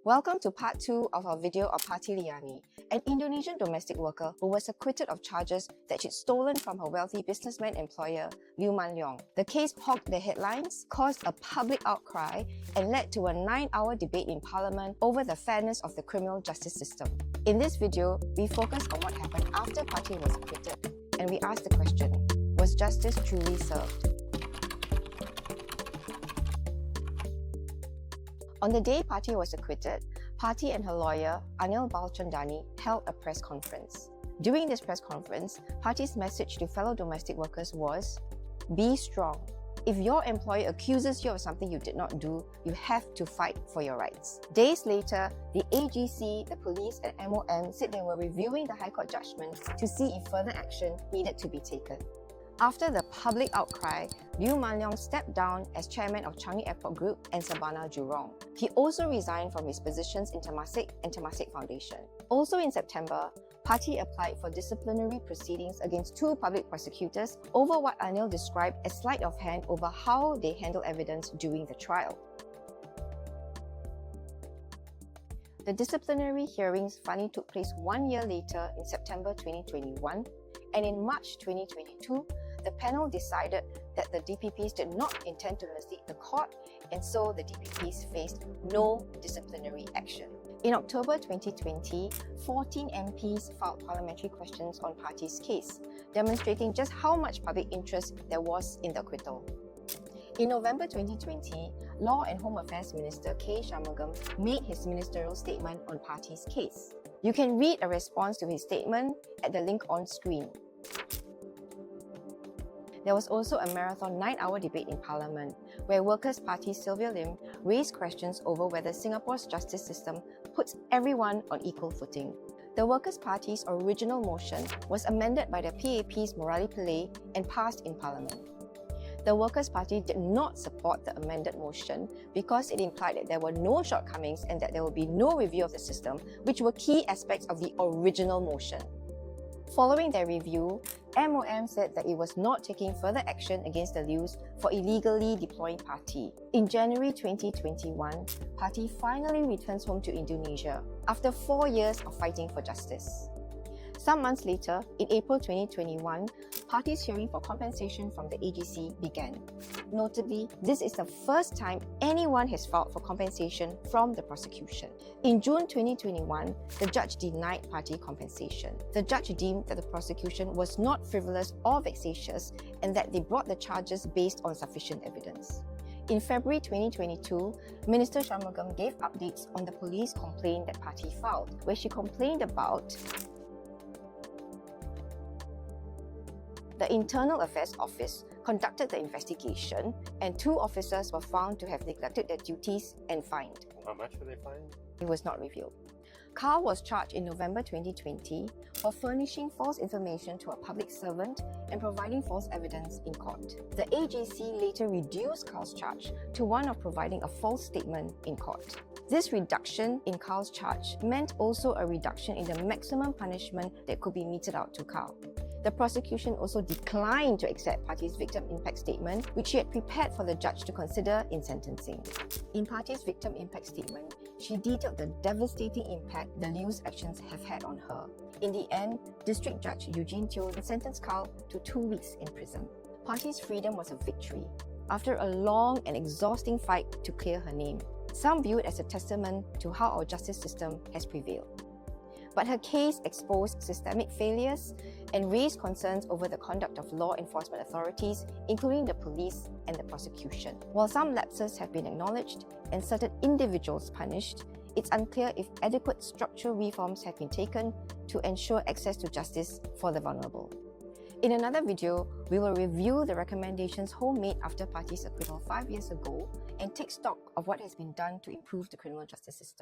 Welcome to part 2 of our video of Parti Liyani, an Indonesian domestic worker who was acquitted of charges that she'd stolen from her wealthy businessman employer, Liew. The case hogged the headlines, caused a public outcry, and led to a 9-hour debate in Parliament over the fairness of the criminal justice system. In this video, we focus on what happened after Parti was acquitted, and we ask the question, was justice truly served? On the day Parti was acquitted, Parti and her lawyer, Anil Balchandani, held a press conference. During this press conference, Parti's message to fellow domestic workers was, be strong. If your employer accuses you of something you did not do, you have to fight for your rights. Days later, the AGC, the police and MOM said they were reviewing the High Court judgment to see if further action needed to be taken. After the public outcry, Liew stepped down as chairman of Changi Airport Group and Sabana Jurong. He also resigned from his positions in Temasek and Temasek Foundation. Also in September, Parti applied for disciplinary proceedings against 2 public prosecutors over what Anil described as sleight of hand over how they handled evidence during the trial. The disciplinary hearings finally took place 1 year later in September 2021, and in March 2022, the panel decided that the DPPs did not intend to mislead the court, and so the DPPs faced no disciplinary action. In October 2020, 14 MPs filed parliamentary questions on Parti's case, demonstrating just how much public interest there was in the acquittal. In November 2020, Law and Home Affairs Minister K. Shanmugam made his ministerial statement on Parti's case. You can read a response to his statement at the link on screen. There was also a marathon 9-hour debate in Parliament, where Workers' Party Sylvia Lim raised questions over whether Singapore's justice system puts everyone on equal footing. The Workers' Party's original motion was amended by the PAP's Murali Pillai and passed in Parliament. The Workers' Party did not support the amended motion because it implied that there were no shortcomings and that there would be no review of the system, which were key aspects of the original motion. Following their review, MOM said that it was not taking further action against the Liews for illegally deploying Parti. In January 2021, Parti finally returns home to Indonesia after 4 years of fighting for justice. Some months later, in April 2021, Parti's hearing for compensation from the AGC began. Notably, this is the first time anyone has filed for compensation from the prosecution. In June 2021, the judge denied Parti compensation. The judge deemed that the prosecution was not frivolous or vexatious and that they brought the charges based on sufficient evidence. In February 2022, Minister Shanmugam gave updates on the police complaint that Parti filed, where she complained about the Internal Affairs Office conducted the investigation and 2 officers were found to have neglected their duties and fined. How much were they fined? It was not revealed. Karl was charged in November 2020 for furnishing false information to a public servant and providing false evidence in court. The AGC later reduced Karl's charge to one of providing a false statement in court. This reduction in Karl's charge meant also a reduction in the maximum punishment that could be meted out to Karl. The prosecution also declined to accept Parti's victim impact statement, which she had prepared for the judge to consider in sentencing. In Parti's victim impact statement, she detailed the devastating impact the Liew's actions have had on her. In the end, District Judge Eugene Teo sentenced Karl to 2 weeks in prison. Parti's freedom was a victory after a long and exhausting fight to clear her name. Some view it as a testament to how our justice system has prevailed. But her case exposed systemic failures and raised concerns over the conduct of law enforcement authorities, including the police and the prosecution. While some lapses have been acknowledged and certain individuals punished, it's unclear if adequate structural reforms have been taken to ensure access to justice for the vulnerable. In another video, we will review the recommendations Home made after Parti's acquittal 5 years ago and take stock of what has been done to improve the criminal justice system.